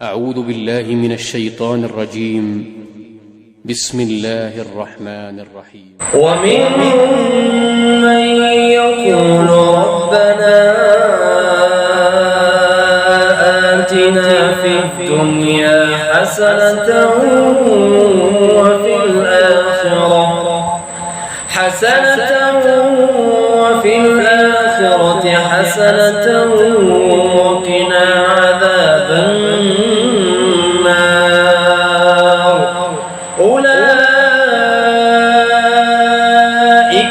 أعوذ بالله من الشيطان الرجيم. بسم الله الرحمن الرحيم. ومنهم من يقول ربنا آتنا في الدنيا حسنة وفي الآخرة حسنة وقنا عذاب النار. أولئك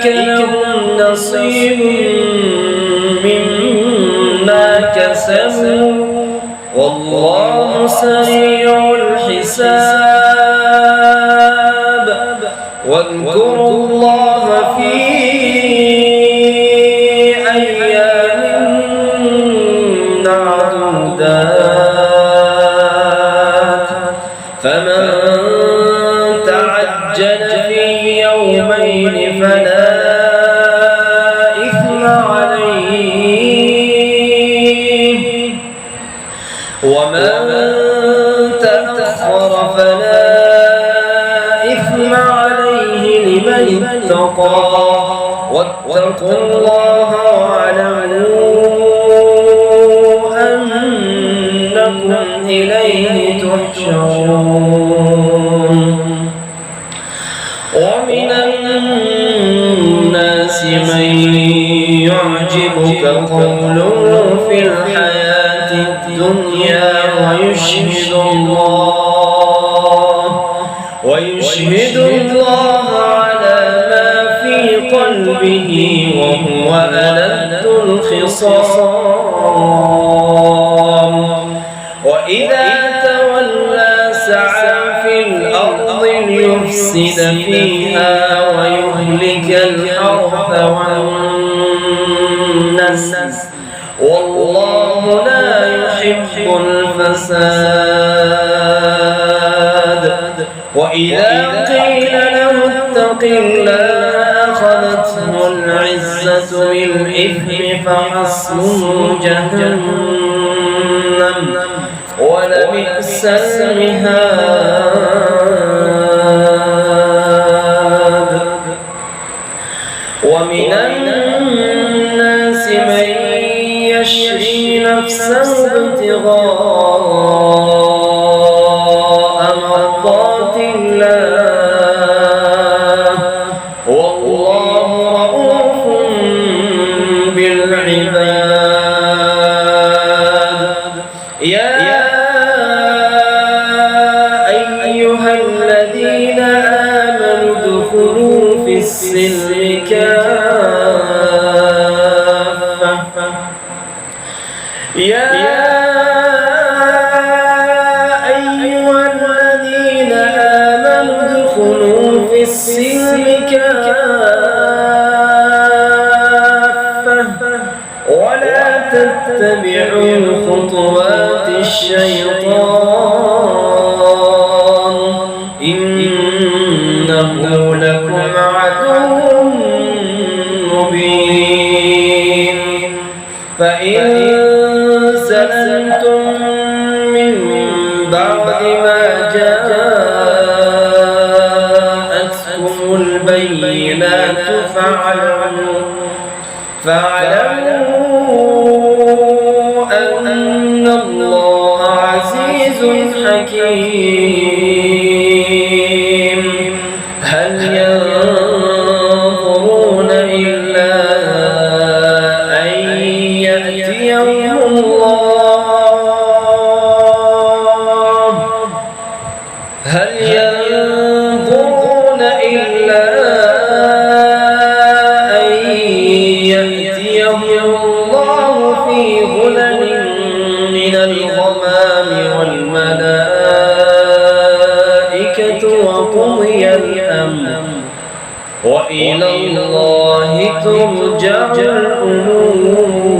لهم نصيب مما كسبوا والله سريع الحساب. واذكروا الله في أيام معدودات فمن تعجل في يومين فلا إثم عليه ومن تأخر فلا إثم عليه لمن اتقى. واتقوا الله واعلموا أنكم إليه تحشرون. ومن الناس من يعجبك قوله في الحياة الدنيا ويشهد الله على ما في قلبه وهو ألد الخصام. وإذا تولى سعى في الأرض ليفسد فيها ويهلك الحرث والنسل والله لا يحب الفساد. وإذا قيل له اتق الله أخذته العزة بالإثم فحسبه جهنم ولبئس المهاد. ومن الناس من يشري نفسه ابتغاء مرضات الله والله رؤوف بالعباد. يا أيها الذين آمنوا ادخلوا في السلم كافة. يا أيها الذين آمنوا ادخلوا في السلم كافة ولا تتبعوا خطوات الشيطان إنه لكم عدو مبين. فإن سلمتم من بعد ما جاءتكم البينات فاعلموا أن الله عزيز حكيم. هل ينظرون إلا أن يأتيهم الله في ظلل من الغمام والملائكة وقضي الأمر وإلى الله ترجع الأمور.